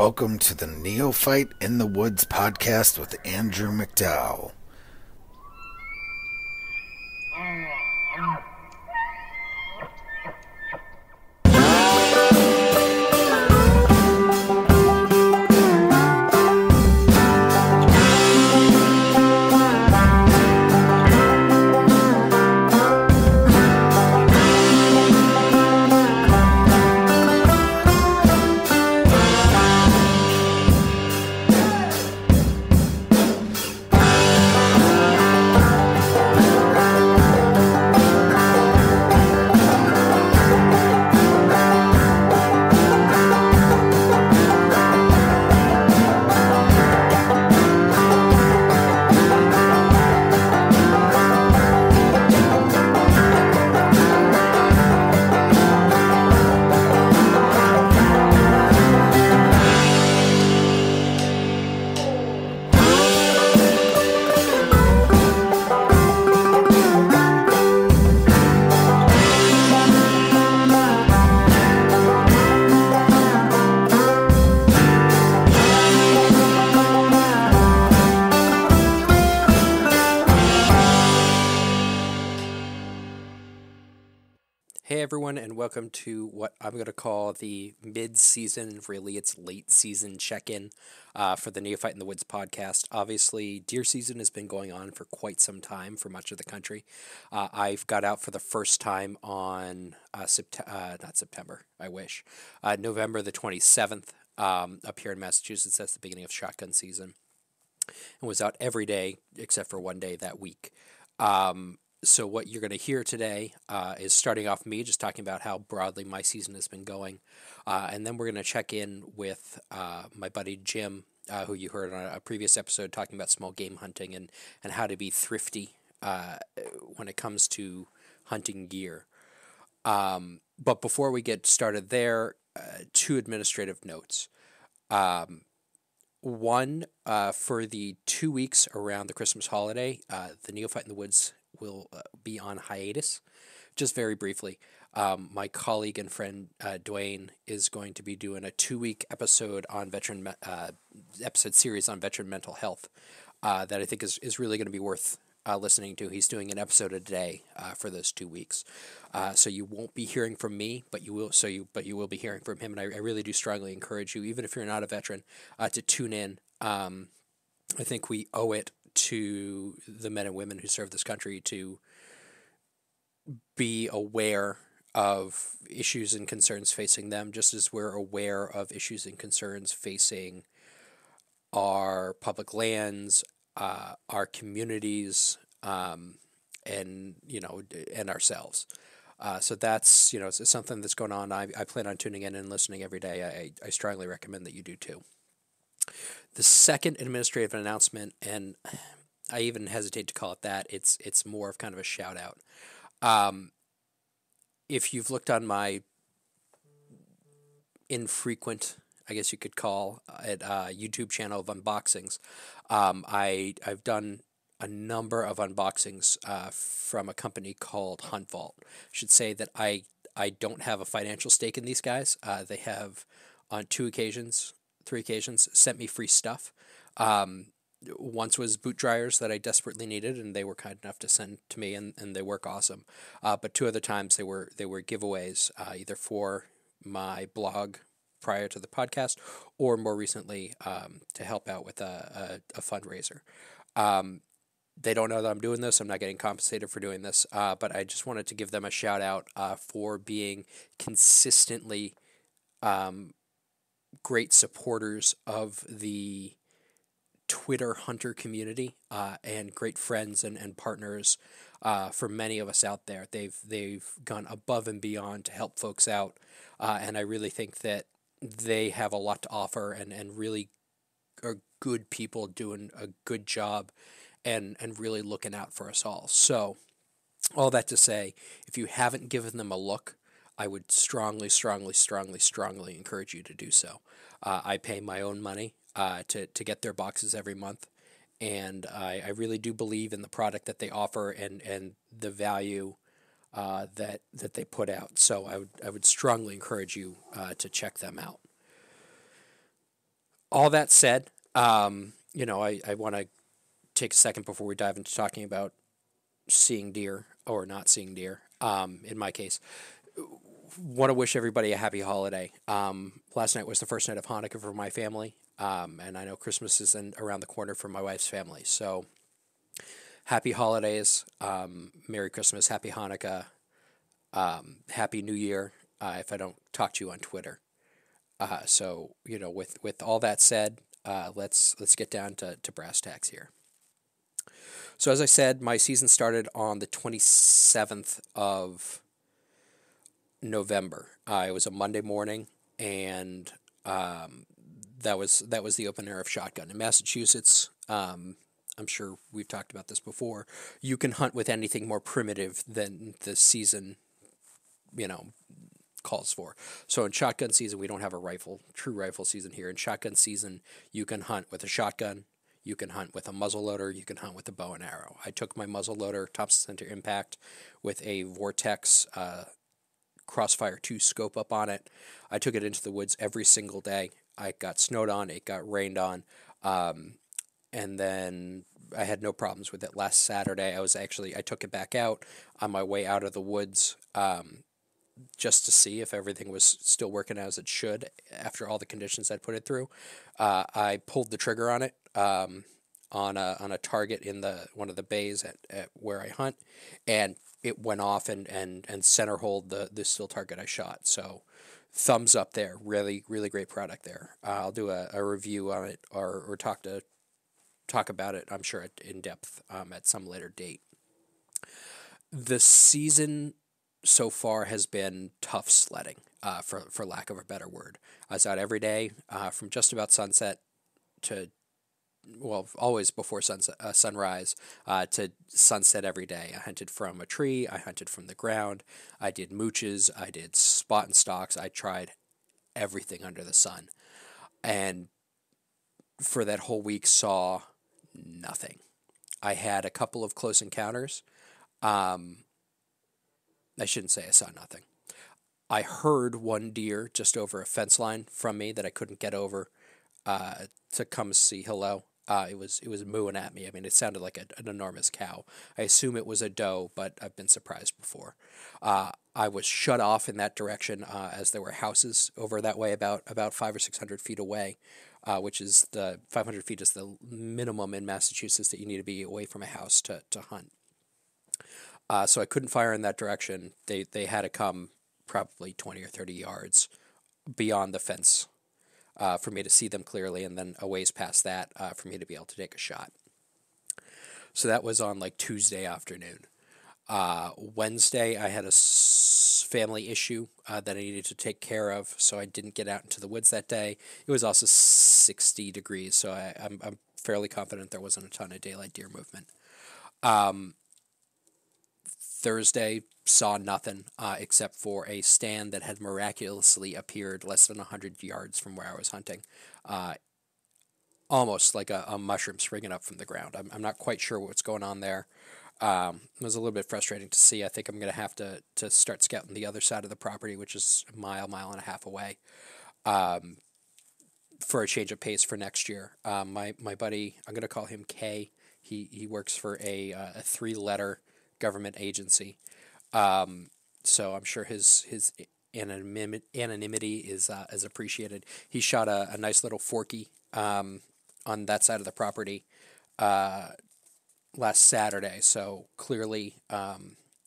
Welcome to the Neophyte in the Woods podcast with Andrew McDowell. Hey everyone, and welcome to what I'm going to call the mid-season, really it's late-season check-in for the Neophyte in the Woods podcast. Obviously, deer season has been going on for quite some time for much of the country. I've got out for the first time on November the 27th up here in Massachusetts. That's the beginning of shotgun season, and was out every day except for one day that week. So what you're going to hear today is starting off me just talking about how broadly my season has been going. And then we're going to check in with my buddy Jim, who you heard on a previous episode talking about small game hunting and how to be thrifty when it comes to hunting gear. But before we get started there, two administrative notes. One, for the 2 weeks around the Christmas holiday, the Neophyte in the Woods will be on hiatus. Just very briefly, my colleague and friend Dwayne is going to be doing a 2-week episode on episode series on veteran mental health that I think is really going to be worth listening to. He's doing an episode a day for those 2 weeks, so you won't be hearing from me, but you will. You will be hearing from him, and I really do strongly encourage you, even if you're not a veteran, to tune in. I think we owe it to the men and women who serve this country to be aware of issues and concerns facing them, just as we're aware of issues and concerns facing our public lands, our communities, and ourselves. So that's it's something that's going on. I plan on tuning in and listening every day. I strongly recommend that you do too. The second administrative announcement, and I even hesitate to call it that, it's more of kind of a shout out. If you've looked on my infrequent, I guess you could call it, YouTube channel of unboxings, I've done a number of unboxings from a company called Hunt Vault. I should say that I don't have a financial stake in these guys. They have on 3 occasions sent me free stuff. Once was boot dryers that I desperately needed, and they were kind enough to send to me, and they work awesome. But 2 other times they were giveaways, either for my blog prior to the podcast, or more recently to help out with a fundraiser. They don't know that I'm doing this. I'm not getting compensated for doing this, but I just wanted to give them a shout out for being consistently great supporters of the Twitter hunter community, and great friends and partners for many of us out there. They've gone above and beyond to help folks out, and I really think that they have a lot to offer and really are good people doing a good job and really looking out for us all. So all that to say, if you haven't given them a look, I would strongly encourage you to do so. I pay my own money to get their boxes every month, and I really do believe in the product that they offer and the value that they put out. So I would strongly encourage you to check them out. All that said, I want to take a second before we dive into talking about seeing deer or not seeing deer. In my case, want to wish everybody a happy holiday. Last night was the first night of Hanukkah for my family, and I know Christmas is around the corner for my wife's family. So happy holidays, Merry Christmas, Happy Hanukkah, Happy New Year. If I don't talk to you on Twitter, with all that said, let's get down to brass tacks here. So as I said, my season started on the 27th of November. It was a Monday morning, and that was the open air of shotgun in Massachusetts. I'm sure we've talked about this before. You can hunt with anything more primitive than the season, calls for. So in shotgun season, we don't have a true rifle season here. In shotgun season, you can hunt with a shotgun. You can hunt with a muzzleloader. You can hunt with a bow and arrow. I took my muzzleloader Thompson Center Impact with a Vortex Crossfire 2 scope up on it. I took it into the woods every single day. I got snowed on. It got rained on. And then I had no problems with it. Last Saturday, I took it back out on my way out of the woods just to see if everything was still working as it should after all the conditions I'd put it through. I pulled the trigger on it on a target in one of the bays at where I hunt, and it went off and center holed the still target I shot. So thumbs up there. Really, really great product there. I'll do a review on it or talk about it, I'm sure, in depth at some later date. The season so far has been tough sledding, for lack of a better word. I was out every day from just about sunset to, always before sunrise to sunset every day. I hunted from a tree. I hunted from the ground. I did mooches. I did spot and stalks. I tried everything under the sun. And for that whole week, saw nothing. I had a couple of close encounters. I shouldn't say I saw nothing. I heard one deer just over a fence line from me that I couldn't get over to come see hello. It was mooing at me. I mean, it sounded like an enormous cow. I assume it was a doe, but I've been surprised before. I was shut off in that direction as there were houses over that way, about 500 or 600 feet away, which is 500 feet is the minimum in Massachusetts that you need to be away from a house to hunt. So I couldn't fire in that direction. They had to come probably 20 or 30 yards beyond the fence for me to see them clearly, and then a ways past that for me to be able to take a shot. So that was on like Tuesday afternoon. Wednesday, I had a family issue that I needed to take care of, so I didn't get out into the woods that day. It was also 60 degrees, so I'm fairly confident there wasn't a ton of daylight deer movement. Thursday, saw nothing except for a stand that had miraculously appeared less than 100 yards from where I was hunting. Almost like a mushroom springing up from the ground. I'm not quite sure what's going on there. It was a little bit frustrating to see. I think I'm going to have to start scouting the other side of the property, which is a mile and a half away, for a change of pace for next year. My buddy, I'm going to call him K. He works for a 3-letter government agency. So I'm sure his anonymity is appreciated. He shot a nice little forky on that side of the property last Saturday. So clearly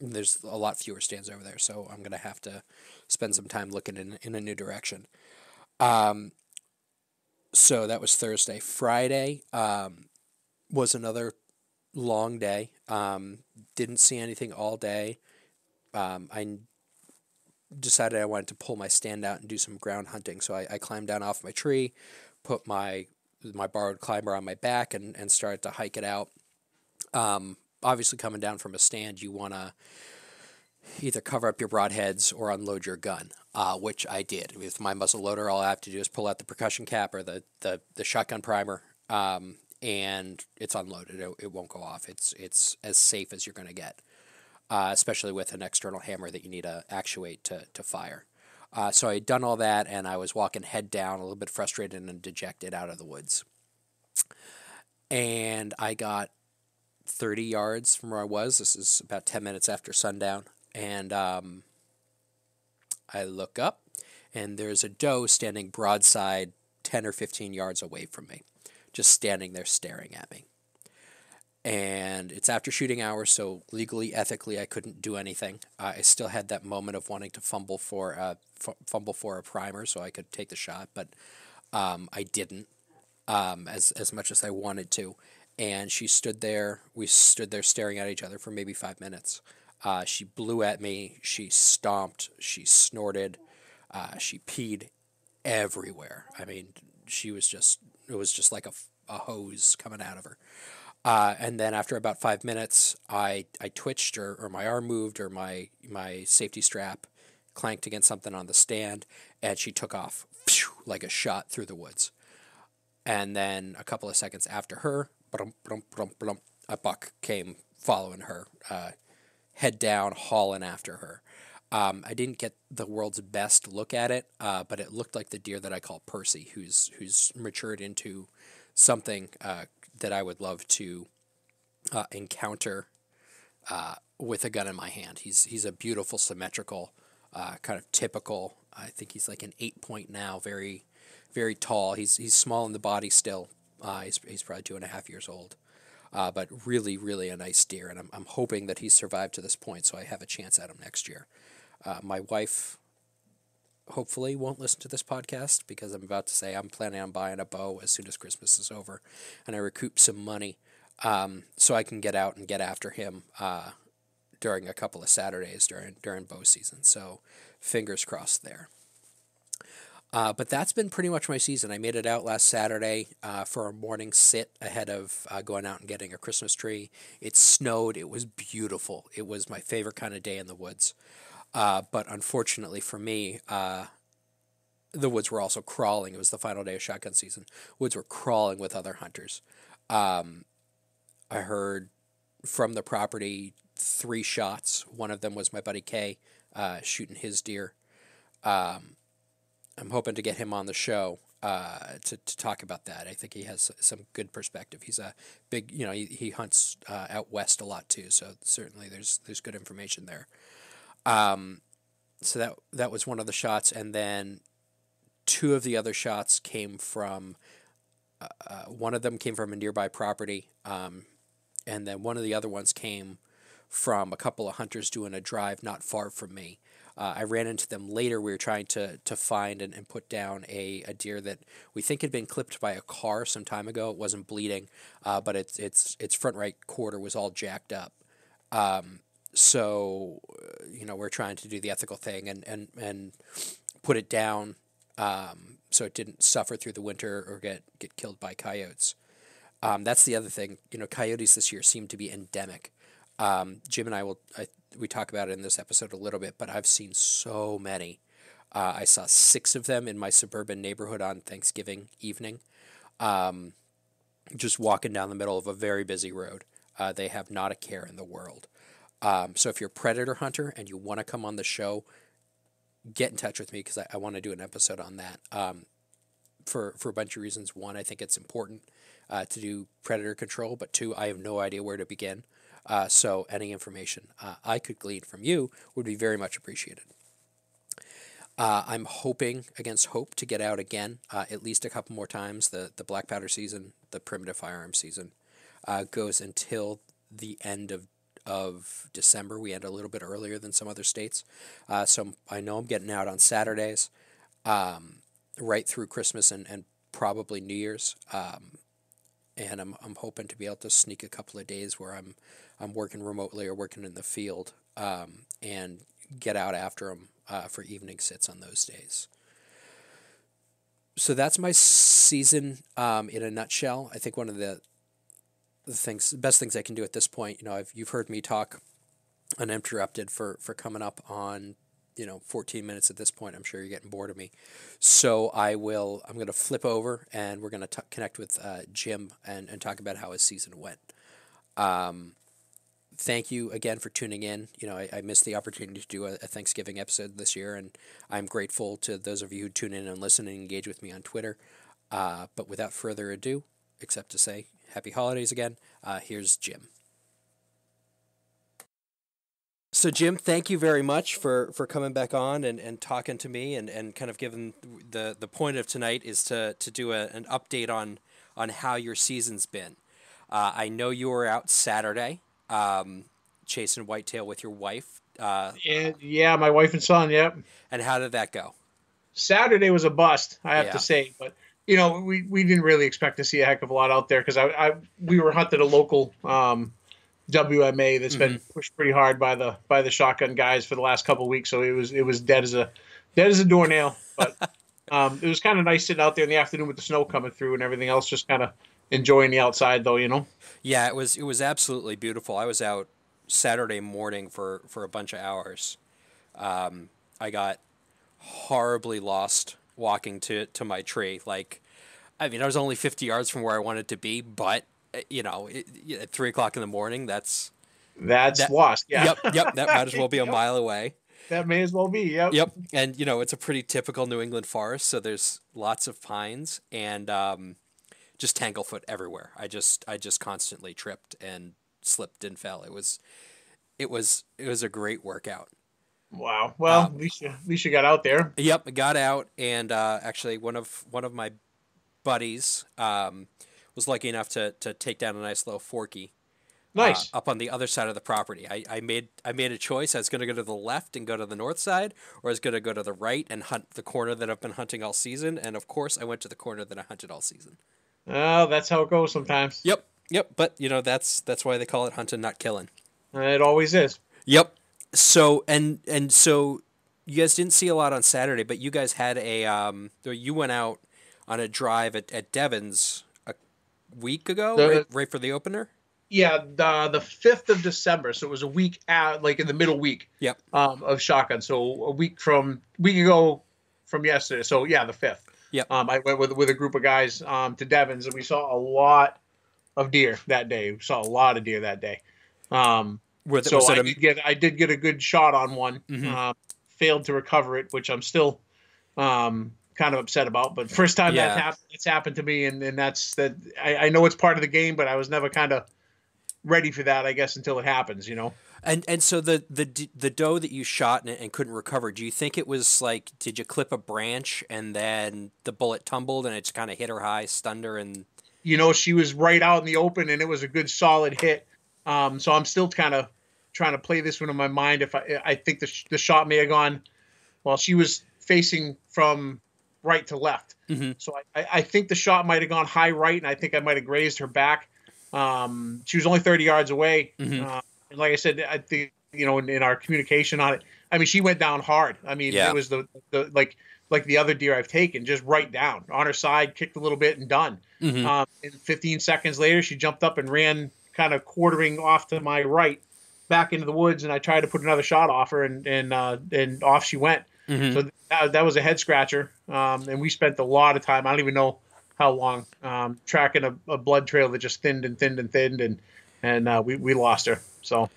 there's a lot fewer stands over there. So I'm going to have to spend some time looking in a new direction. So that was Thursday. Friday was another long day. Didn't see anything all day. I decided I wanted to pull my stand out and do some ground hunting. So I climbed down off my tree, put my borrowed climber on my back, and started to hike it out. Obviously, coming down from a stand, you want to either cover up your broadheads or unload your gun, which I did. With my muzzle loader, all I have to do is pull out the percussion cap or the shotgun primer, and it's unloaded. It won't go off. It's as safe as you're going to get, especially with an external hammer that you need to actuate to fire. So I had done all that, and I was walking head down, a little bit frustrated and dejected out of the woods. And I got 30 yards from where I was. This is about 10 minutes after sundown. And I look up, and there's a doe standing broadside 10 or 15 yards away from me, just standing there staring at me. And it's after shooting hours, so legally, ethically, I couldn't do anything. I still had that moment of wanting to fumble for a primer so I could take the shot, but I didn't as much as I wanted to. And she stood there. We stood there staring at each other for maybe 5 minutes. She blew at me. She stomped. She snorted. She peed everywhere. I mean, it was just like a hose coming out of her. And then after about 5 minutes, I twitched, or my arm moved, or my safety strap clanked against something on the stand, and she took off like a shot through the woods. And then a couple of seconds after her, a buck came following her, head down, hauling after her. I didn't get the world's best look at it, but it looked like the deer that I call Percy, who's matured into something that I would love to encounter with a gun in my hand. He's a beautiful, symmetrical, kind of typical. I think he's like an 8-point now, very, very tall. He's small in the body still. He's probably 2.5 years old, but really, really a nice deer. And I'm hoping that he's survived to this point, so I have a chance at him next year. My wife hopefully won't listen to this podcast, because I'm about to say I'm planning on buying a bow as soon as Christmas is over and I recoup some money, so I can get out and get after him during a couple of Saturdays during bow season. So fingers crossed there. But that's been pretty much my season. I made it out last Saturday for a morning sit ahead of going out and getting a Christmas tree. It snowed. It was beautiful. It was my favorite kind of day in the woods. But unfortunately for me, the woods were also crawling. It was the final day of shotgun season. Woods were crawling with other hunters. I heard from the property 3 shots. One of them was my buddy Kay shooting his deer. I'm hoping to get him on the show to talk about that. I think he has some good perspective. He's a big, he hunts out west a lot too, so certainly there's good information there. So that was one of the shots, and then 2 of the other shots came from one of them came from a nearby property, and then one of the other ones came from a couple of hunters doing a drive not far from me. I ran into them later. We were trying to find and put down a deer that we think had been clipped by a car some time ago. It wasn't bleeding, but its front right quarter was all jacked up. So, we're trying to do the ethical thing and put it down so it didn't suffer through the winter or get killed by coyotes. That's the other thing. Coyotes this year seem to be endemic. Jim and we talk about it in this episode a little bit, but I've seen so many. I saw 6 of them in my suburban neighborhood on Thanksgiving evening, just walking down the middle of a very busy road. They have not a care in the world. So if you're a predator hunter and you want to come on the show, get in touch with me, because I want to do an episode on that for a bunch of reasons. One, I think it's important to do predator control, but 2, I have no idea where to begin. So any information I could glean from you would be very much appreciated. I'm hoping against hope to get out again at least a couple more times. The black powder season, the primitive firearm season, goes until the end of December. We end a little bit earlier than some other states. So I know I'm getting out on Saturdays right through Christmas and probably New Year's. And I'm hoping to be able to sneak a couple of days where I'm working remotely or working in the field, and get out after them for evening sits on those days. So that's my season in a nutshell. I think one of the best things I can do at this point, you've heard me talk uninterrupted for coming up on 14 minutes at this point. I'm sure you're getting bored of me. So I'm going to flip over, and we're going to connect with Jim and talk about how his season went. thank you again for tuning in. I missed the opportunity to do a Thanksgiving episode this year, and I'm grateful to those of you who tune in and listen and engage with me on Twitter. But without further ado, except to say happy holidays again, here's Jim. So, Jim, thank you very much for coming back on and talking to me and kind of giving the point of tonight is to do an update on how your season's been. I know you were out Saturday chasing whitetail with your wife. Yeah, my wife and son, yep. And how did that go? Saturday was a bust, I have to say. But, we didn't really expect to see a heck of a lot out there because we were hunting a local WMA that's been pushed pretty hard by the shotgun guys for the last couple of weeks. So it was dead as a doornail. But it was kind of nice sitting out there in the afternoon with the snow coming through and everything else, just kind of enjoying the outside though, Yeah, it was absolutely beautiful. I was out Saturday morning for a bunch of hours. I got horribly lost walking to my tree. I was only 50 yards from where I wanted to be, but at 3:00 in the morning, that's lost. Yeah. Yep. That might as well be a mile away. That may as well be. Yep. Yep. And it's a pretty typical New England forest, so there's lots of pines and just tanglefoot everywhere. I just constantly tripped and slipped and fell. It was a great work-out. Wow. Well, at least you got out there. Yep, I got out, and actually one of my buddies was lucky enough to take down a nice little forky. Nice. Up on the other side of the property. I made a choice. I was going to go to the left and go to the north side, or I was going to go to the right and hunt the corner that I've been hunting all season. And of course, I went to the corner that I hunted all season. Oh, that's how it goes sometimes. Yep. But that's why they call it hunting, not killing. It always is. Yep. So so you guys didn't see a lot on Saturday, but you guys had you went out on a drive at Devon's a week ago, right for the opener. Yeah, the 5th of December. So it was a week out, like in the middle week. Yep. Of shotgun. So a week ago from yesterday. So yeah, the 5th. Yep. I went with a group of guys to Devon's, and we saw a lot of deer that day. We saw a lot of deer that day. I did get a good shot on one. Mm-hmm. Failed to recover it, which I'm still kind of upset about. But first time it's happened to me, and that's that. I know it's part of the game, but I was never kind of ready for that, I guess, until it happens, And so the doe that you shot and couldn't recover, do you think it was like, did you clip a branch and then the bullet tumbled and it just kind of hit her high, stunned her, and she was right out in the open and it was a good solid hit. So I'm still kind of trying to play this one in my mind. If I think the shot may have gone while she was facing from right to left. Mm-hmm. So I think the shot might have gone high right, and I think I might have grazed her back. She was only 30 yards away. Mm-hmm. And like I said, I think, in our communication on it, I mean, she went down hard. I mean, It was the like the other deer I've taken, just right down on her side, kicked a little bit and done. Mm-hmm. And 15 seconds later, she jumped up and ran kind of quartering off to my right back into the woods. And I tried to put another shot off her and off she went. Mm-hmm. So that was a head scratcher. And we spent a lot of time. I don't even know how long, tracking a blood trail that just thinned and thinned and thinned. And we lost her. So.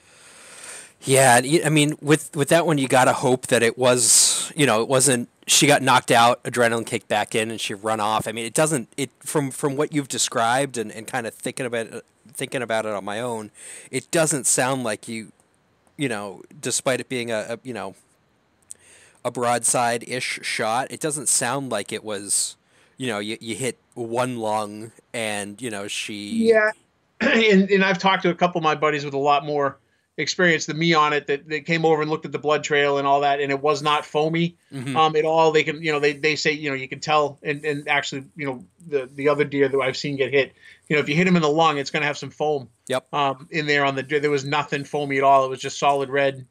Yeah, I mean, with that one, you gotta hope that it was, it wasn't. She got knocked out, adrenaline kicked back in, and she run off. I mean, it doesn't. It from what you've described and kind of thinking about it on my own, it doesn't sound like you, despite it being a broadside-ish shot, it doesn't sound like it was, you hit one lung and she. Yeah, and I've talked to a couple of my buddies with a lot more experience than me on it that came over and looked at the blood trail and all that, and it was not foamy at all. They can, they say, you can tell, and actually, the other deer that I've seen get hit, if you hit him in the lung, it's going to have some foam. Yep. In there on the deer. There was nothing foamy at all. It was just solid red.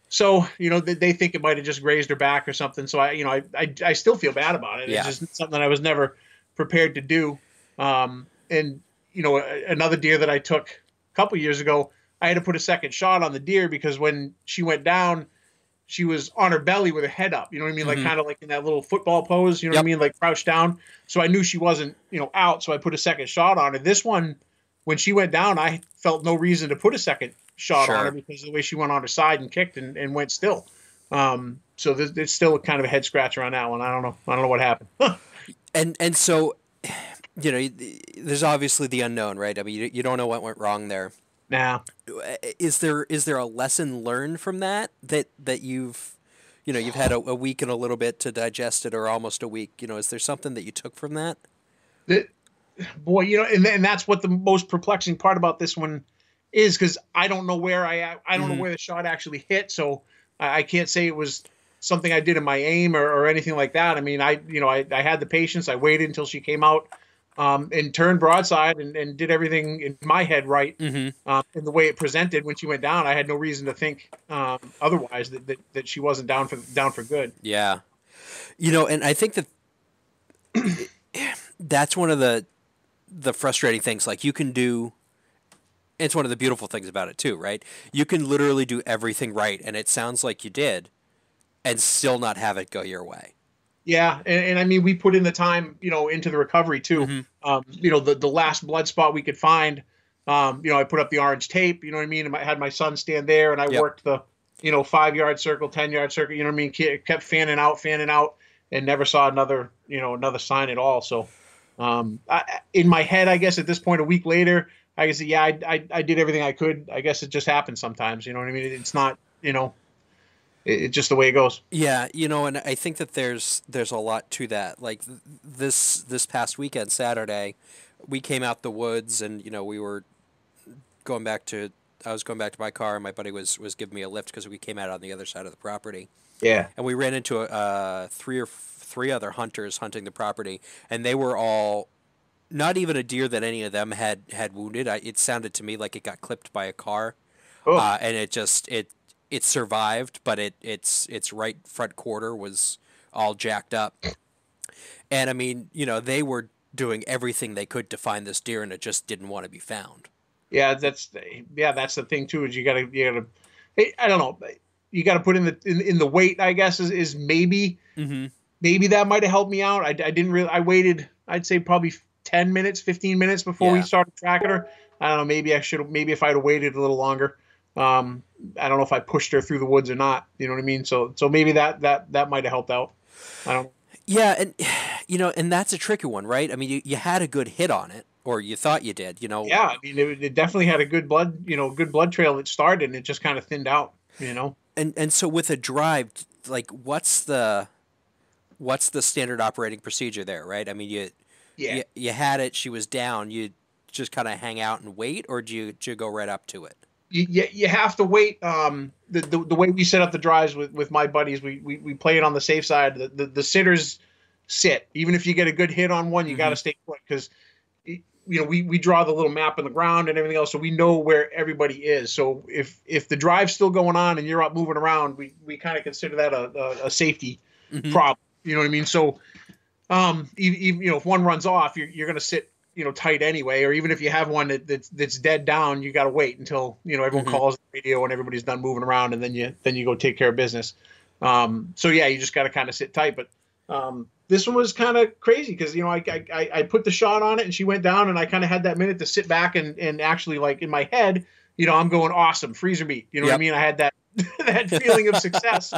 So, they think it might have just grazed her back or something. So I still feel bad about it. Yeah. It's just something I was never prepared to do. And another deer that I took a couple years ago, I had to put a second shot on the deer because when she went down, she was on her belly with her head up. You know what I mean? Like kind of like in that little football pose. You know what I mean? Like crouched down. So I knew she wasn't, out. So I put a second shot on her. This one, when she went down, I felt no reason to put a second shot on her Sure. because of the way she went on her side and kicked and went still. So there's still kind of a head scratcher on that one. I don't know what happened. And so, there's obviously the unknown, right? I mean, you don't know what went wrong there. Now, Is there a lesson learned from that you've you've had a week and a little bit to digest it, or almost a week? Is there something that you took from that? boy, and that's what the most perplexing part about this one is, because I don't know where I don't know where the shot actually hit, so I can't say it was something I did in my aim or anything like that. I mean, I had the patience. I waited until she came out and turned broadside and did everything in my head right. In the way it presented when she went down, I had no reason to think otherwise that she wasn't down for good. Yeah, and I think that that's one of the frustrating things. Like, you can do. It's one of the beautiful things about it too, right? You can literally do everything right, and it sounds like you did, and still not have it go your way. Yeah, and I mean, we put in the time, into the recovery too. The last blood spot we could find, I put up the orange tape. You know what I mean? I had my son stand there, and I worked the, 5-yard circle, 10-yard circle. You know what I mean? Kept fanning out, and never saw another sign at all. So, in my head, I guess at this point, a week later, I guess, yeah, I did everything I could. I guess it just happens sometimes. You know what I mean? It's not, it's just the way it goes. Yeah, and I think that there's a lot to that. Like, this past weekend, Saturday, we came out the woods, and we were going back to. I was going back to my car, and my buddy was giving me a lift because we came out on the other side of the property. Yeah, and we ran into three other hunters hunting the property, and they were all. Not even a deer that any of them had wounded. It sounded to me like it got clipped by a car, and it survived, but its right front quarter was all jacked up. And I mean, they were doing everything they could to find this deer, and it just didn't want to be found. Yeah, that's the thing too. Is you gotta. I don't know. You got to put in the weight. I guess is maybe maybe that might have helped me out. I didn't really. I waited. I'd say probably 10 minutes, 15 minutes before we started tracking her. I don't know. Maybe if I'd have waited a little longer. I don't know if I pushed her through the woods or not. You know what I mean? So maybe that might have helped out. I don't know. Yeah. And, and that's a tricky one, right? I mean, you had a good hit on it, or you thought you did, Yeah. I mean, it definitely had a good blood trail that started, and it just kind of thinned out, And so with a drive, like, what's the standard operating procedure there, right? I mean, you had it, she was down, you just kind of hang out and wait, or do you go right up to it? You have to wait. The way we set up the drives with my buddies, we play it on the safe side. The sitters sit. Even if you get a good hit on one, you got to stay put, because we draw the little map on the ground and everything else, so we know where everybody is. So if the drive's still going on and you're up moving around, we kind of consider that a safety problem. You know what I mean? So even if one runs off, you're going to sit tight anyway. Or even if you have one that's dead down, you got to wait until everyone calls the radio and everybody's done moving around, and then you go take care of business. So yeah, you just got to kind of sit tight. But this one was kind of crazy because I put the shot on it and she went down, and I kind of had that minute to sit back and actually, like, in my head, I'm going, awesome, freezer meat. You know what I mean? I had that that feeling of success.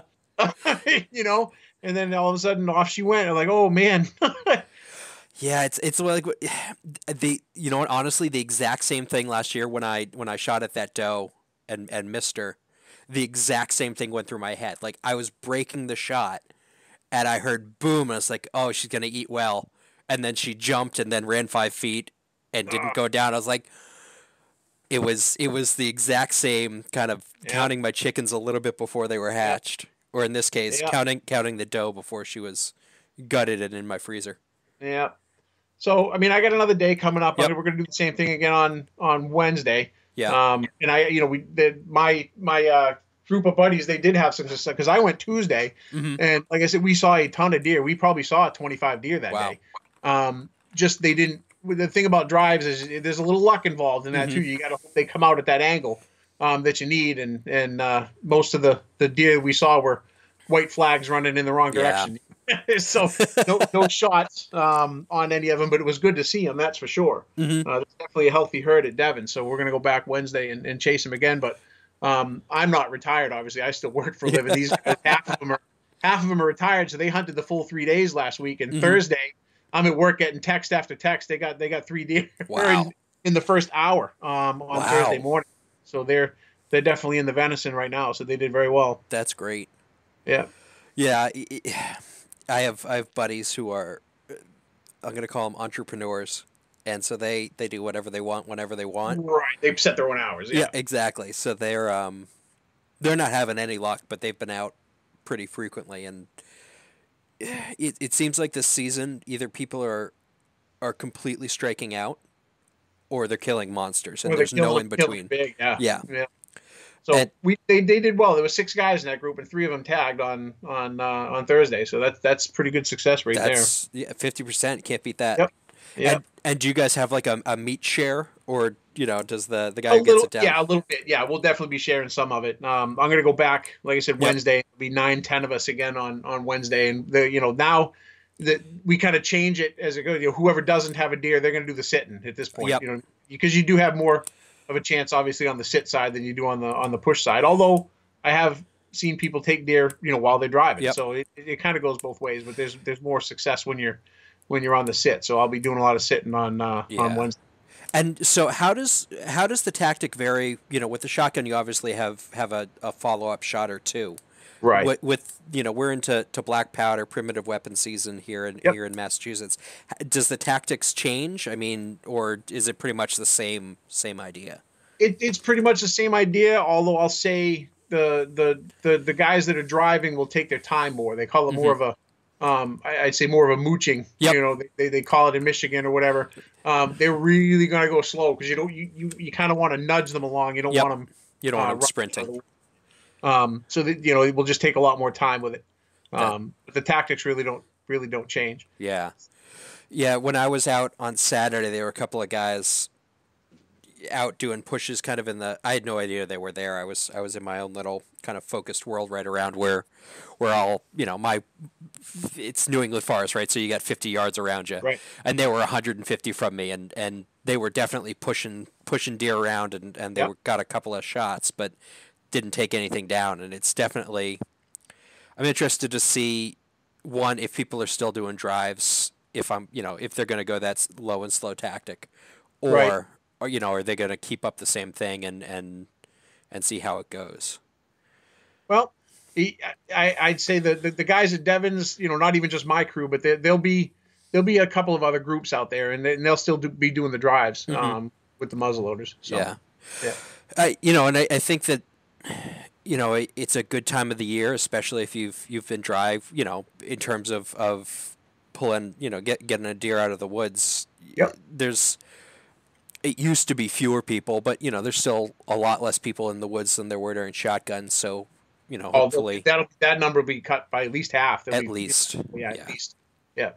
And then all of a sudden off she went. I'm like, oh man. Yeah, it's like honestly, the exact same thing last year when I shot at that doe and missed her. The exact same thing went through my head. Like, I was breaking the shot, and I heard boom, and I was like, oh, she's gonna eat well. And then she jumped and then ran 5 feet and didn't go down. I was like, it was the exact same kind of counting my chickens a little bit before they were hatched. Or in this case, counting the doe before she was gutted and in my freezer. Yeah. So, I mean, I got another day coming up. We're going to do the same thing again on Wednesday. Yeah. And my group of buddies, they did have some stuff, because I went Tuesday, and like I said, we saw a ton of deer. We probably saw 25 deer that day. Just they didn't. The thing about drives is there's a little luck involved in that too. You got to hope they come out at that angle that you need, and most of the deer we saw were white flags running in the wrong direction. So no shots on any of them, but it was good to see them. That's for sure. There's definitely a healthy herd at Devon, so we're gonna go back Wednesday and chase them again. But I'm not retired. Obviously, I still work for a living. These guys, half of them are retired, so they hunted the full 3 days last week. And Thursday, I'm at work getting text after text. They got 3 deer in the first hour on Thursday morning. So they're definitely in the venison right now. So they did very well. That's great. Yeah. Yeah, I have buddies who are, I'm going to call them entrepreneurs, and so they do whatever they want whenever they want. Right, they set their own hours. Yeah, exactly. So they're not having any luck, but they've been out pretty frequently, and it seems like this season either people are completely striking out, or they're killing monsters, and there's no in between. Big, yeah. So they did well. There were 6 guys in that group, and 3 of them tagged on Thursday. So that's pretty good success rate there. Yeah, 50%. Can't beat that. Yep. Yeah. And do you guys have like a meat share, or does the guy who gets it down? Yeah, a little bit. Yeah, we'll definitely be sharing some of it. I'm gonna go back, like I said, Wednesday. It'll be 9-10 of us again on Wednesday, and now that we kind of change it as it goes. Whoever doesn't have a deer, they're gonna do the sitting at this point. Yep. Because you do have more of a chance, obviously, on the sit side than you do on the push side. Although I have seen people take deer, while they're driving. Yep. So it kind of goes both ways. But there's more success when you're on the sit. So I'll be doing a lot of sitting on Wednesday. And so how does the tactic vary? With the shotgun, you obviously have a follow up shot or two. Right. With we're into black powder, primitive weapon season here in Massachusetts. Does the tactics change? I mean, or is it pretty much the same idea? It's pretty much the same idea. Although I'll say the guys that are driving will take their time more. They call it more of a I'd say more of a mooching. Yep. They call it in Michigan or whatever. They're really gonna go slow because you kind of want to nudge them along. You don't want them. You don't want them sprinting. So that it will just take a lot more time with it. But the tactics really don't change. Yeah. When I was out on Saturday, there were a couple of guys out doing pushes, kind of I had no idea they were there. I was in my own little kind of focused world right around where all it's New England forest, right? So you got 50 yards around you, right? And they were 150 from me, and they were definitely pushing deer around, and they got a couple of shots, but didn't take anything down. And it's definitely, I'm interested to see, one, if people are still doing drives, if they're going to go that low and slow tactic, or are they going to keep up the same thing and see how it goes? Well, I'd say the guys at Devon's, not even just my crew, but there'll be a couple of other groups out there, and they'll still be doing the drives with the muzzleloaders. So, yeah. And I think that it's a good time of the year, especially if you've been drive, in terms of pulling, getting a deer out of the woods. Yep. It used to be fewer people, but there's still a lot less people in the woods than there were during shotguns. So, hopefully that number will be cut by at least half. At least. At least. Yeah.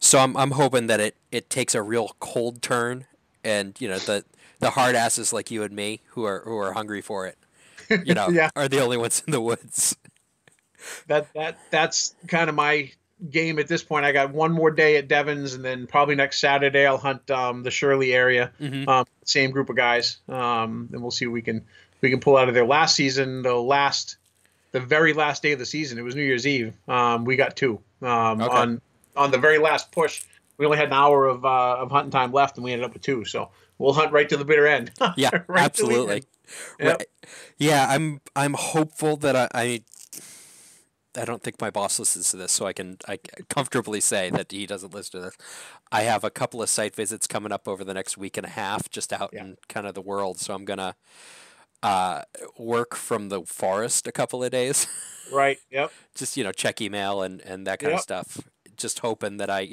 So I'm hoping that it takes a real cold turn, and the hard asses like you and me who are hungry for it, are the only ones in the woods. That's kind of my game at this point. I got one more day at Devon's, and then probably next Saturday I'll hunt the Shirley area. Same group of guys, and we'll see what we can pull out of there. Last season, the very last day of the season, it was New Year's Eve. We got 2 on the very last push. We only had an hour of hunting time left, and we ended up with 2. So we'll hunt right to the bitter end. Yeah, right absolutely. Yep. Right. Yeah, I'm hopeful that I don't think my boss listens to this, so I can comfortably say that he doesn't listen to this. I have a couple of site visits coming up over the next week and a half, just out in kind of the world. So I'm gonna work from the forest a couple of days. Right. Yep. Just check email and that kind of stuff. Just hoping that I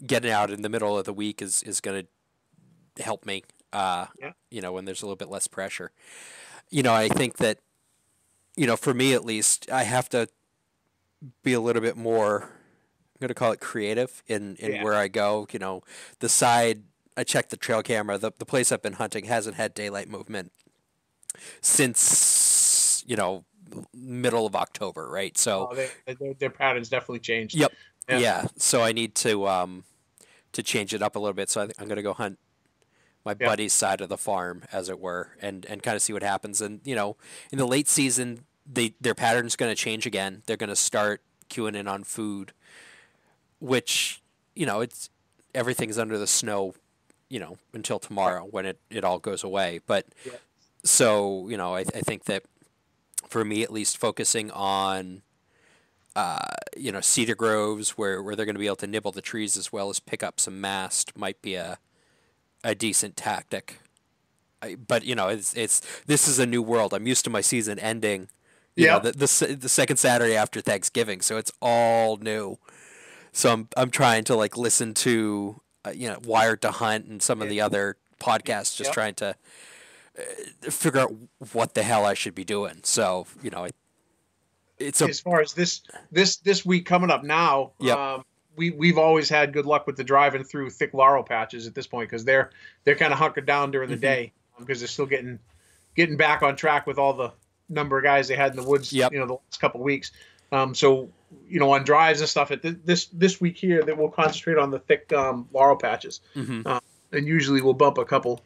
getting out in the middle of the week is gonna help me. When there's a little bit less pressure. I think that, for me at least, I have to be a little bit more, I'm going to call it creative in where I go. The side, I check the trail camera. The place I've been hunting hasn't had daylight movement since middle of October, right? So, their patterns definitely changed. yep, yeah. So I need to change it up a little bit. So I'm going to go hunt my buddy's side of the farm, as it were, and kind of see what happens. And in the late season, their pattern's going to change again. They're going to start queuing in on food, which it's everything's under the snow, until tomorrow when it all goes away. But so I think that for me at least, focusing on cedar groves where they're going to be able to nibble the trees as well as pick up some mast might be a decent tactic. But it's this is a new world. I'm used to my season ending, the second Saturday after Thanksgiving, so it's all new. So I'm trying to listen to Wired to Hunt and some of the other podcasts, just trying to figure out what the hell I should be doing. So it's as far as this week coming up now. We've always had good luck with the driving through thick laurel patches at this point, because they're kind of hunkered down during the day, because they're still getting back on track with all the number of guys they had in the woods the last couple of weeks. So on drives and stuff at this week here, that we'll concentrate on the thick laurel patches, and usually we'll bump a couple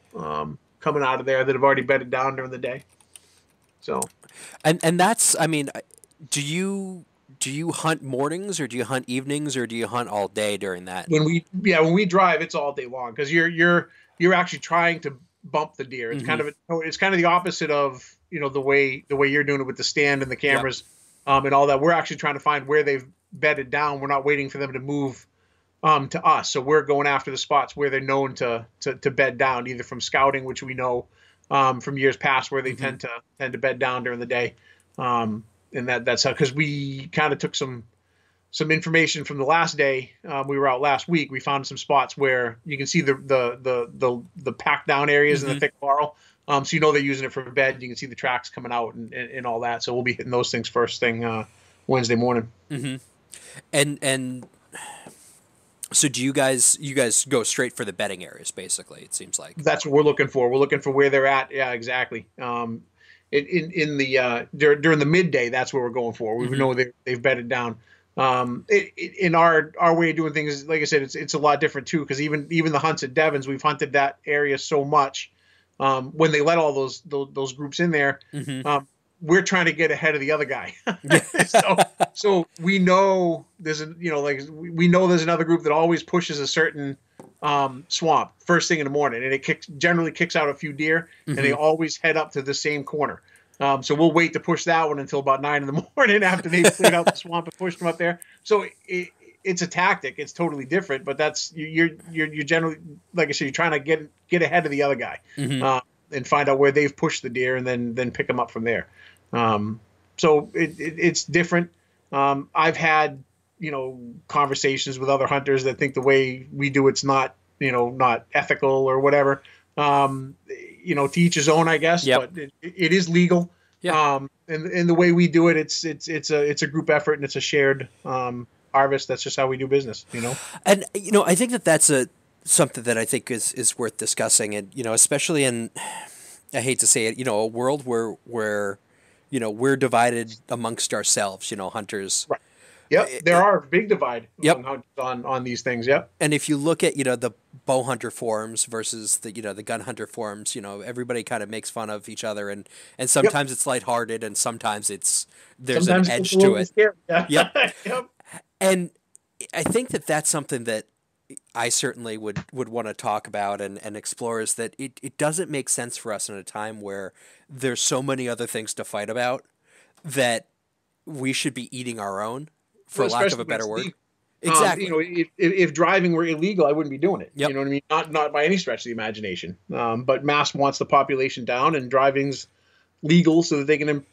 coming out of there that have already bedded down during the day. So and that's, I mean, do you hunt mornings, or do you hunt evenings, or do you hunt all day during that? When we drive, it's all day long, because you're actually trying to bump the deer. It's kind of the opposite of the way you're doing it with the stand and the cameras, and all that. We're actually trying to find where they've bedded down. We're not waiting for them to move to us. So we're going after the spots where they're known to bed down, either from scouting, which we know from years past, where they tend to bed down during the day. And that's how, because we kind of took some information from the last day we were out last week. We found some spots where you can see the packed down areas in the thick laurel. So they're using it for bed. You can see the tracks coming out and all that. So we'll be hitting those things first thing Wednesday morning. And so do you guys go straight for the bedding areas? Basically, it seems like that's what we're looking for. We're looking for where they're at. Yeah, exactly. In the during the midday, that's what we're going for. We know they've bedded down. In our way of doing things, like I said, it's a lot different too, because even the hunts at Devon's, we've hunted that area so much. When they let all those groups in there, we're trying to get ahead of the other guy. so we know there's we know there's another group that always pushes a certain swamp first thing in the morning, and it generally kicks out a few deer, and they always head up to the same corner. So we'll wait to push that one until about 9 in the morning after they've cleared out the swamp and pushed them up there. So it's a tactic. It's totally different, but that's you're generally, like I said, you're trying to get ahead of the other guy and find out where they've pushed the deer, and then pick them up from there. So it's different. I've had conversations with other hunters that think the way we do it's not ethical or whatever. To each his own, I guess. But it is legal. And the way we do it, it's a group effort, and it's a shared harvest. That's just how we do business. And I think that's something that I think is worth discussing, and especially in, I hate to say it, a world where we're divided amongst ourselves. Hunters. Right. Yep, there are a big divide on these things. Yep. And if you look at the bow hunter forums versus the the gun hunter forums, everybody kind of makes fun of each other, and sometimes it's lighthearted, and sometimes there's an edge to it. Yeah. Yep. And I think that's something that I certainly would want to talk about and explore, is that it doesn't make sense for us in a time where there's so many other things to fight about that we should be eating our own. For lack of a better word. Exactly. If driving were illegal, I wouldn't be doing it. Yep. You know what I mean? Not by any stretch of the imagination. But mass wants the population down, and driving's legal so that they can,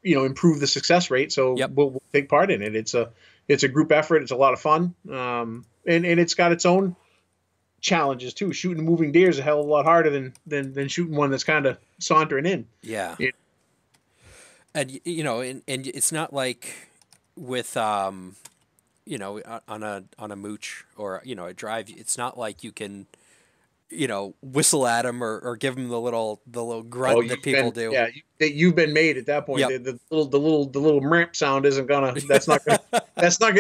improve the success rate. So we'll take part in it. It's a group effort. It's a lot of fun. And it's got its own challenges too. Shooting a moving deer is a hell of a lot harder than shooting one that's kind of sauntering in. Yeah. And and it's not like with on a mooch or a drive, it's not like you can whistle at them or give them the little grunt that people do. Yeah, you've been made at that point. Yep. The little mrip sound isn't gonna. That's not gonna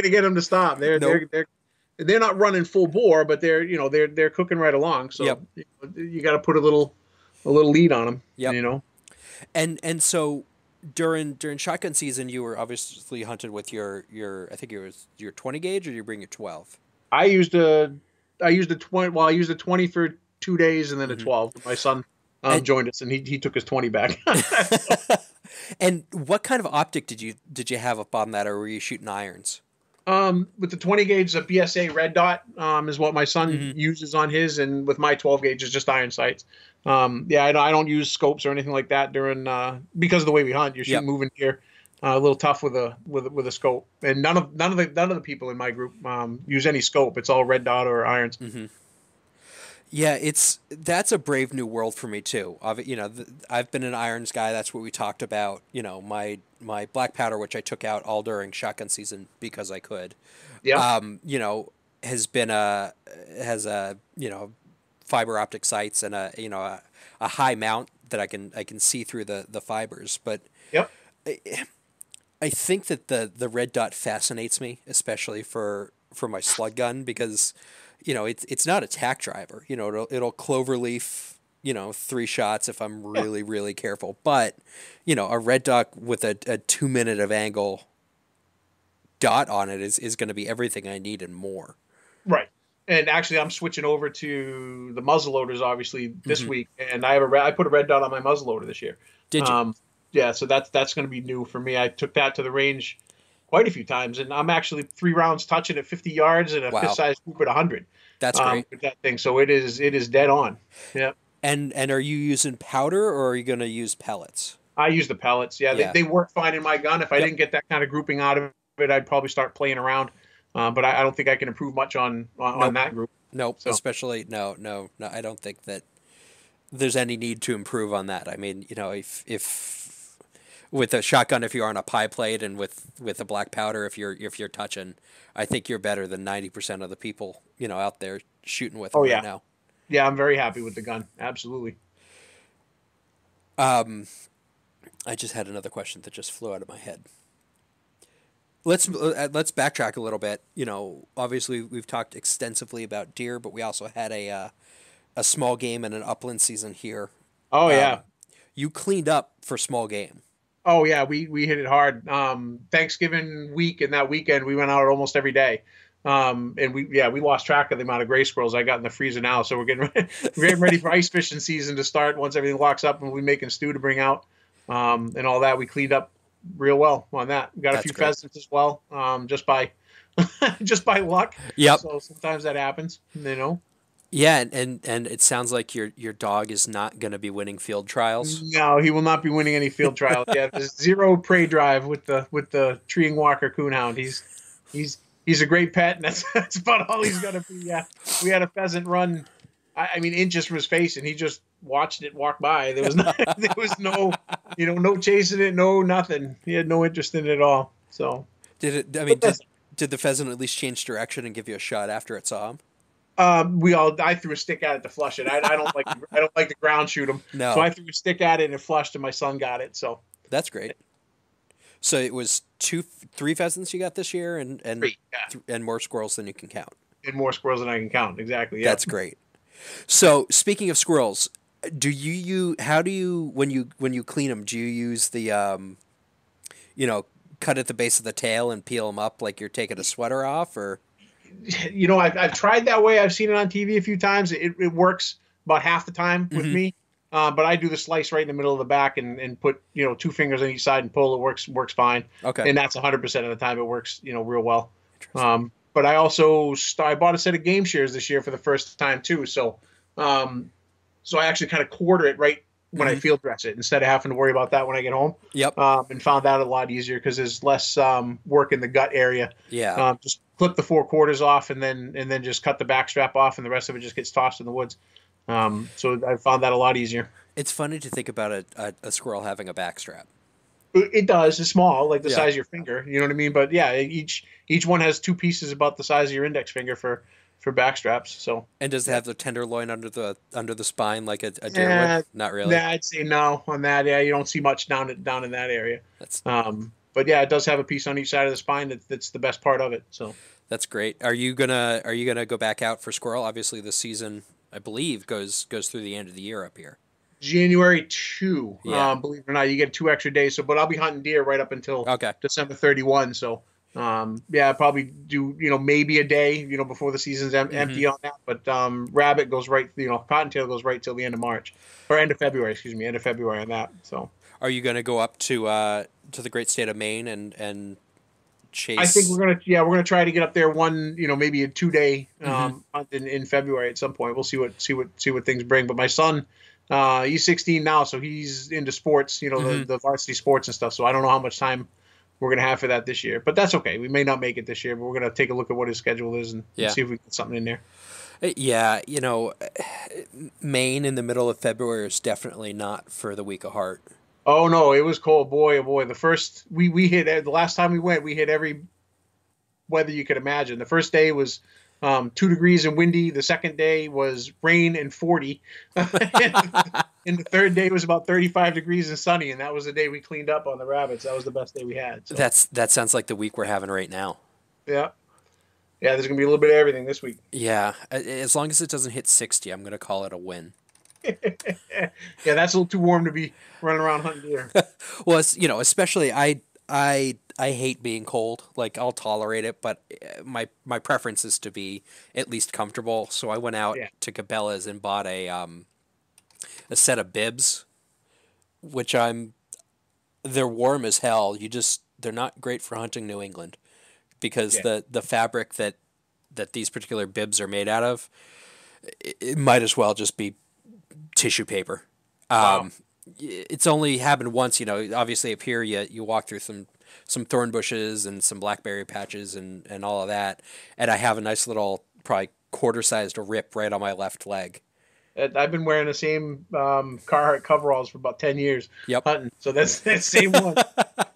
get them to stop. Nope. They're not running full bore, but they're cooking right along. So Yep. you got to put a little lead on them. Yep. And so during shotgun season, you were obviously hunted with your I think it was your 20 gauge, or you bring your 12. I used a 20. Well, I used a 20 for 2 days, and then a 12. My son joined us, and he took his 20 back. And what kind of optic did you have up on that, or were you shooting irons? With the 20 gauge, the BSA red dot is what my son uses on his, and with my 12 gauge is just iron sights. I don't use scopes or anything like that during because of the way we hunt. You're shooting moving deer, a little tough with a scope, and none of the people in my group use any scope. It's all red dot or irons. Mm-hmm. Yeah, that's a brave new world for me too. I've been an irons guy. That's what we talked about. My black powder, which I took out all during shotgun season because I could. Yeah. Has fiber optic sights and a high mount that I can see through the fibers. But yep. I think that the red dot fascinates me, especially for my slug gun, because it's not a tack driver. It'll cloverleaf, 3 shots if I'm really, really careful. But, a red dot with a 2 minute of angle dot on it is going to be everything I need and more. Right. And actually, I'm switching over to the muzzleloaders obviously this week, and I put a red dot on my muzzleloader this year. Did you? Yeah. So that's going to be new for me. I took that to the range quite a few times, and I'm actually 3 rounds touching at 50 yards and a fist size group at 100. That's great. With that thing. So it is dead on. Yeah. And are you using powder, or are you going to use pellets? I use the pellets. Yeah. They work fine in my gun. If I didn't get that kind of grouping out of it, I'd probably start playing around. But I don't think I can improve much on that group. Nope. So. Especially no. I don't think that there's any need to improve on that. I mean, if with a shotgun, if you're on a pie plate, and with a black powder, if you're touching, I think you're better than 90% of the people out there shooting with them right now. Yeah, I'm very happy with the gun. Absolutely. I just had another question that just flew out of my head. Let's backtrack a little bit. Obviously we've talked extensively about deer, but we also had a small game and an upland season here. Oh yeah. You cleaned up for small game. Oh yeah, we hit it hard. Thanksgiving week and that weekend we went out almost every day. And we lost track of the amount of gray squirrels I got in the freezer now. So we're getting ready for ice fishing season to start once everything locks up, and we'll be making stew to bring out and all that. We cleaned up real well on that. We got a few pheasants as well, just by luck. Yep. So sometimes that happens, Yeah, and it sounds like your dog is not going to be winning field trials. No, he will not be winning any field trials. Yeah, there's 0 prey drive with the treeing walker coonhound. He's a great pet, and that's about all he's gonna be. Yeah, we had a pheasant run, I mean, inches from his face, and he just watched it walk by. There was no no chasing it, no nothing. He had no interest in it at all. So did the pheasant at least change direction and give you a shot after it saw him? I threw a stick at it to flush it. I don't like the ground shoot them. No. So I threw a stick at it and it flushed, and my son got it. So that's great. So it was 3 pheasants you got this year, and 3, yeah. And more squirrels than you can count. And more squirrels than I can count. Exactly. Yeah. That's great. So speaking of squirrels, when you clean them, do you use the cut at the base of the tail and peel them up like you're taking a sweater off, or? I've tried that way. I've seen it on TV a few times. It works about half the time with me. But I do the slice right in the middle of the back and put 2 fingers on each side and pull. It works fine. Okay. And that's 100% of the time. It works real well. But I also I bought a set of game shears this year for the first time too. So I actually kind of quarter it right when I field dress it instead of having to worry about that when I get home. Yep. And found that a lot easier because there's less work in the gut area. Yeah. Just clip the 4 quarters off and then just cut the back strap off, and the rest of it just gets tossed in the woods. So I found that a lot easier. It's funny to think about a squirrel having a backstrap. It does. It's small, like the size of your finger. You know what I mean? But yeah, each one has 2 pieces about the size of your index finger for back straps. So. And does it have the tenderloin under the spine like a deer Yeah, would? Not really. nah, I'd say no on that. Yeah, you don't see much down in that area. That's But yeah, it does have a piece on each side of the spine that's the best part of it. So that's great. Are you gonna go back out for squirrel? Obviously, the season I believe goes through the end of the year up here. January 2, Yeah. believe it or not, you get 2 extra days. So, but I'll be hunting deer right up until Okay. December 31. So, yeah, I'll probably do, maybe a day, before the season's empty on that. But rabbit goes right, cottontail goes right till the end of March or end of February, excuse me, end of February on that. So, Are you gonna go up to the great state of Maine and chase? I think we're gonna try to get up there one, maybe a 2-day hunt in February at some point. We'll see what things bring. But my son, he's 16 now, so he's into sports, the varsity sports and stuff. So I don't know how much time we're gonna have for that this year, but that's okay. We may not make it this year, but we're gonna take a look at what his schedule is and see if we can get something in there. Yeah, Maine in the middle of February is definitely not for the weak of heart. Oh no, it was cold, boy, oh boy. The first we hit the last time we went, we hit every weather you could imagine. The first day was 2 degrees and windy. The second day was rain and 40. And the third day was about 35 degrees and sunny, and that was the day we cleaned up on the rabbits. That was the best day we had. So. That sounds like the week we're having right now. Yeah. Yeah, there's going to be a little bit of everything this week. Yeah, as long as it doesn't hit 60, I'm going to call it a win. Yeah, that's a little too warm to be running around hunting deer. Well, especially I hate being cold. Like I'll tolerate it, but my preference is to be at least comfortable. So I went out to Cabela's and bought a set of bibs, which they're warm as hell. They're not great for hunting New England because the fabric that these particular bibs are made out of, it might as well just be tissue paper. Wow. It's only happened once, obviously up here you walk through some thorn bushes and some blackberry patches and all of that. And I have a nice little, probably quarter-sized rip right on my left leg. I've been wearing the same Carhartt coveralls for about 10 years hunting. So that's the same one.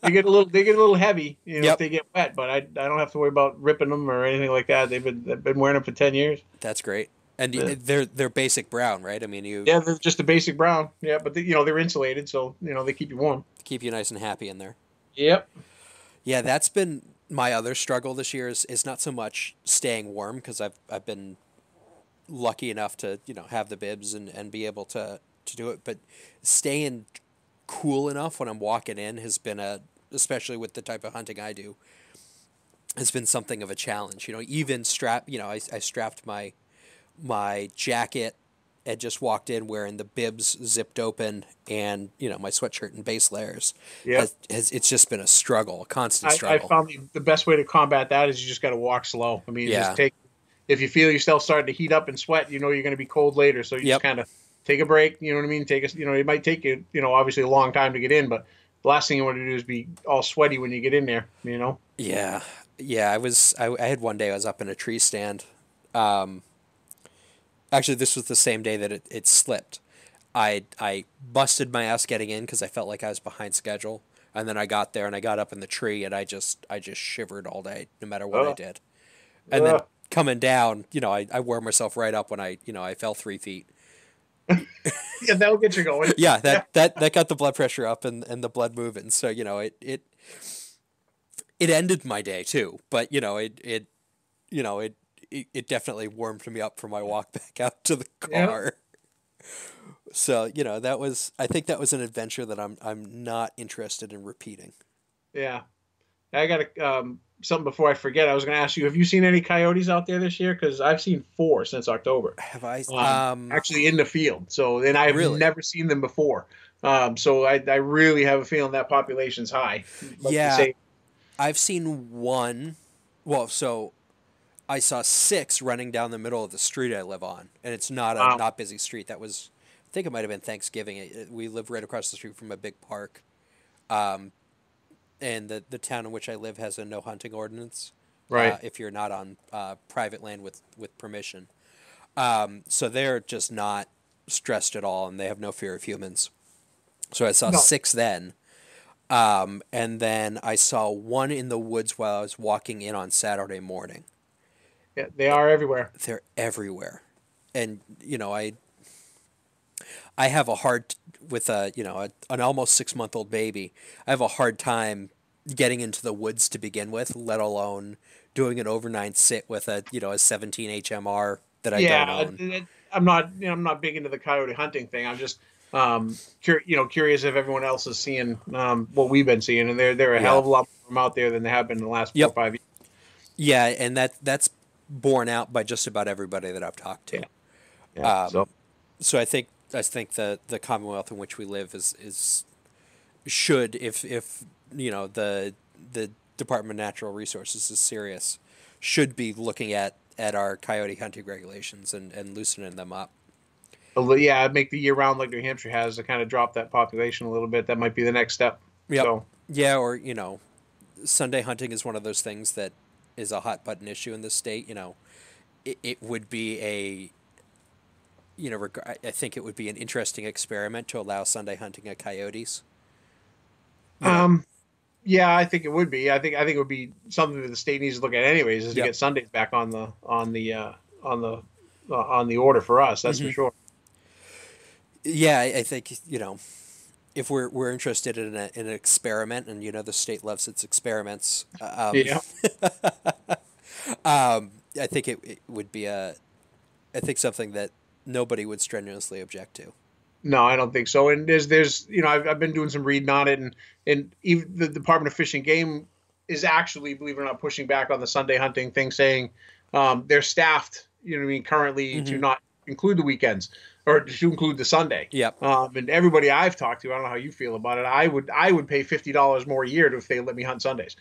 They get a little heavy, if they get wet, but I don't have to worry about ripping them or anything like that. They've been wearing them for 10 years. That's great. And they're basic brown, right? I mean, yeah, they're just a basic brown. Yeah, but they're insulated, so they keep you warm. Keep you nice and happy in there. Yep. Yeah, that's been my other struggle this year is not so much staying warm because I've been lucky enough to have the bibs and be able to do it, but staying cool enough when I'm walking in has been especially with the type of hunting I do, has been something of a challenge. Even I strapped my jacket and just walked in wearing the bibs zipped open and my sweatshirt and base layers. Yeah, it's just been a struggle, a constant struggle. I found the best way to combat that is you just got to walk slow. I mean, just if you feel yourself starting to heat up and sweat, you're going to be cold later. So you just kind of take a break. You know what I mean? It might take you, obviously a long time to get in, but the last thing you want to do is be all sweaty when you get in there. Yeah. I had one day I was up in a tree stand. Actually, this was the same day that it slipped. I busted my ass getting in because I felt like I was behind schedule, and then I got there and I got up in the tree and I just shivered all day, no matter what I did. And then coming down, I wore myself right up when I fell 3 feet. Yeah, that'll get you going. Yeah, that got the blood pressure up and the blood moving. So it ended my day too. But it definitely warmed me up for my walk back out to the car. Yep. So I think that was an adventure that I'm not interested in repeating. Yeah, I got something before I forget. I was going to ask you: have you seen any coyotes out there this year? Because I've seen 4 since October. Have I? Actually, in the field. So, and I've never seen them before. So I really have a feeling that population's high. I've seen 1. Well, so I saw 6 running down the middle of the street I live on, and it's not a not busy street. That was, I think it might have been Thanksgiving. We live right across the street from a big park. And the town in which I live has a no hunting ordinance. Right. If you're not on private land with permission. So they're just not stressed at all, and they have no fear of humans. So I saw 6 then. And then I saw 1 in the woods while I was walking in on Saturday morning. Yeah, they are everywhere. They're everywhere. And, I have a hard with an almost 6-month-old baby. I have a hard time getting into the woods to begin with, let alone doing an overnight sit with a 17 HMR that I don't Yeah, own. I'm not big into the coyote hunting thing. I'm just curious if everyone else is seeing what we've been seeing, and they're a hell Yeah. of a lot more out there than they have been in the last 4 or Yep. 5 years. Yeah, and that's borne out by just about everybody that I've talked Yeah, to. yeah. So So I think the Commonwealth in which we live is should, if the Department of Natural Resources is serious, should be looking at our coyote hunting regulations and loosening them up. yeah, make the year round like New Hampshire has to kind of drop that population a little bit. That might be the next step. Yep. So Yeah, or Sunday hunting is one of those things that is a hot button issue in this state. It would be I think it would be an interesting experiment to allow Sunday hunting of coyotes. You know. um, yeah, I think it would be. I think it would be something that the state needs to look at anyways, is to Yep. get Sundays back on the on the order for us. That's for Hmm. sure. Yeah, I think if we're interested in an experiment, and the state loves its experiments, Yeah. I think it would be I think something that nobody would strenuously object to. No, I don't think so. And there's I've been doing some reading on it, and even the Department of Fish and Game is actually, believe it or not, pushing back on the Sunday hunting thing, saying they're staffed, what I mean, currently to Hmm. not include the weekends or to include the Sunday. Yep. And everybody I've talked to, I don't know how you feel about it. I would pay $50 more a year if they let me hunt Sundays.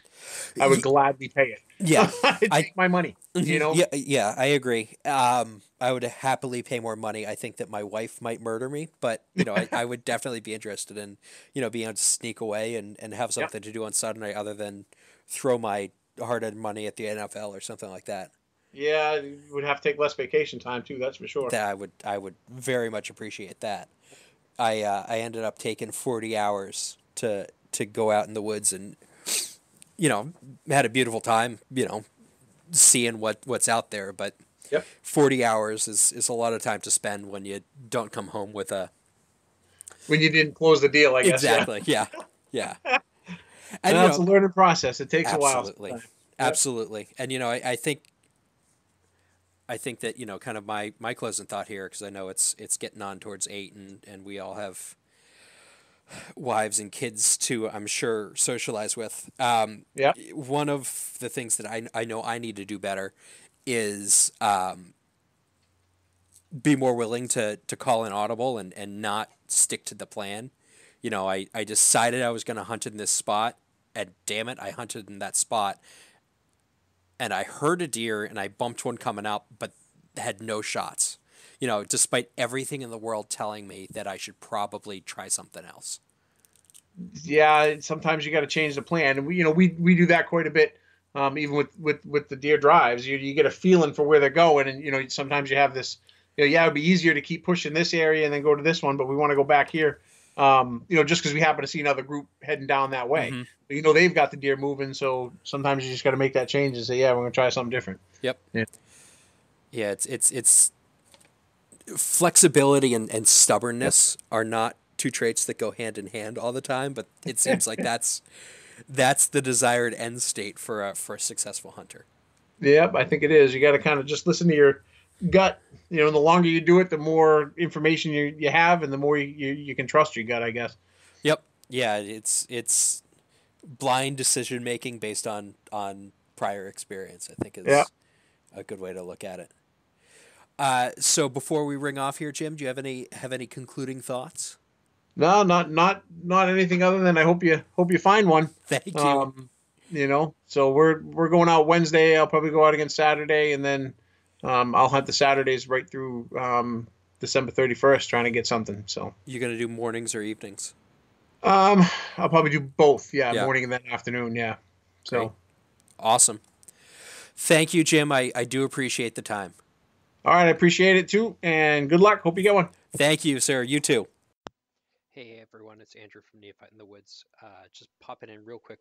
I would gladly pay it. Yeah, I Take my money. You know. yeah, I agree. I would happily pay more money. I think that my wife might murder me, but I would definitely be interested in being able to sneak away and have Yeah. something to do on Sunday other than throw my hard-earned money at the NFL or something like that. Yeah, you would have to take less vacation time too. That's for sure. That I would very much appreciate that. I ended up taking 40 hours to go out in the woods and had a beautiful time, seeing what's out there, but Yep. 40 hours is a lot of time to spend when you don't come home with a When you didn't close the deal, I guess. exactly. Yeah. Yeah. And Well, it's a learning process. It takes a while absolutely. sometimes. Yep. Absolutely. And I think that kind of my closing thought here, because I know it's getting on towards 8, and we all have wives and kids to, I'm sure, socialize with. Yeah. One of the things that I know I need to do better is be more willing to call an audible and not stick to the plan. I decided I was going to hunt in this spot, and damn it, I hunted in that spot, and I heard a deer, and I bumped one coming out, but had no shots. Despite everything in the world telling me that I should probably try something else. Yeah. Sometimes you got to change the plan, and we do that quite a bit. Even with the deer drives, you get a feeling for where they're going, and sometimes you have this. Yeah, it'd be easier to keep pushing this area and then go to this one, but we want to go back here. Just because we happen to see another group heading down that way. Mm-hmm. But, they've got the deer moving, so sometimes you just got to make that change and say, yeah, we're going to try something different. Yep. Yeah. Yeah, it's flexibility and stubbornness are not two traits that go hand in hand all the time, but it seems like that's the desired end state for a successful hunter. Yep, I think it is. You got to kind of just listen to your gut. The longer you do it, the more information you have, and the more you can trust your gut, I guess. Yep. Yeah, it's blind decision making based on prior experience, I think, is Yeah. a good way to look at it. So before we ring off here, Jim, do you have any concluding thoughts? No, not anything other than I hope you find one. Thank you. So we're going out Wednesday. I'll probably go out again Saturday, and then I'll hunt the Saturdays right through December 31st, trying to get something. So You gonna do mornings or evenings? I'll probably do both. Yeah, Yeah. morning and then afternoon. Yeah. So Great. Awesome. Thank you, Jim. I do appreciate the time. all right, I appreciate it too, and good luck. Hope you get one. Thank you, sir. You too. Hey everyone, it's Andrew from Neophyte in the Woods. Just popping in real quick.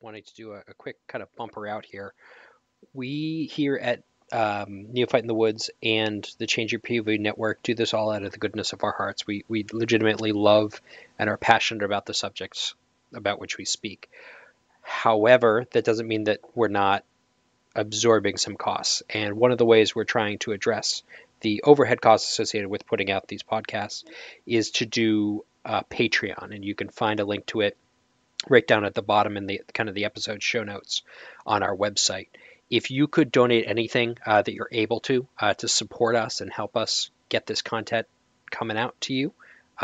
Wanting to do a quick kind of bumper out here. We here at Neophyte in the Woods and the Change Your POV Network do this all out of the goodness of our hearts. We legitimately love and are passionate about the subjects about which we speak. However, that doesn't mean that we're not absorbing some costs. And one of the ways we're trying to address the overhead costs associated with putting out these podcasts is to do Patreon, and you can find a link to it right down at the bottom in the kind of the episode show notes on our website. If you could donate anything that you're able to support us and help us get this content coming out to you,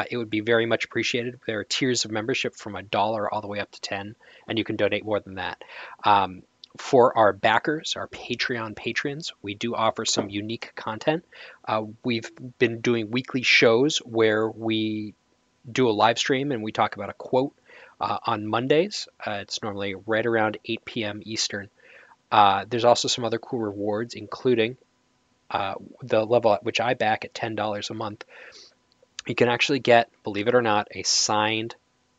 it would be very much appreciated. There are tiers of membership from $1 all the way up to 10, and you can donate more than that. For our backers, our Patreon patrons, we do offer some unique content. We've been doing weekly shows where we do a live stream and we talk about a quote on Mondays. It's normally right around 8 p.m. Eastern. There's also some other cool rewards, including the level at which I back at $10 a month. You can actually get, believe it or not, a signed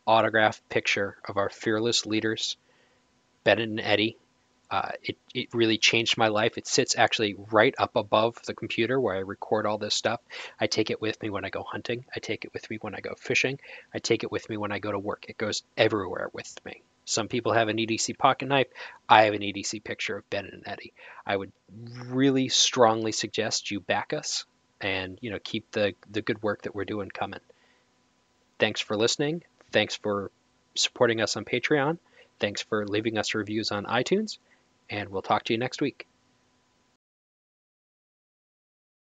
autographed picture of our fearless leaders, Bennett and Eddie. It really changed my life. It sits actually right up above the computer where I record all this stuff. I take it with me when I go hunting. I take it with me when I go fishing. I take it with me when I go to work. It goes everywhere with me. Some people have an EDC pocket knife. I have an EDC picture of Bennett and Eddie. I would really strongly suggest you back us and keep the good work that we're doing coming. Thanks for listening. Thanks for supporting us on Patreon. Thanks for leaving us reviews on iTunes. And we'll talk to you next week.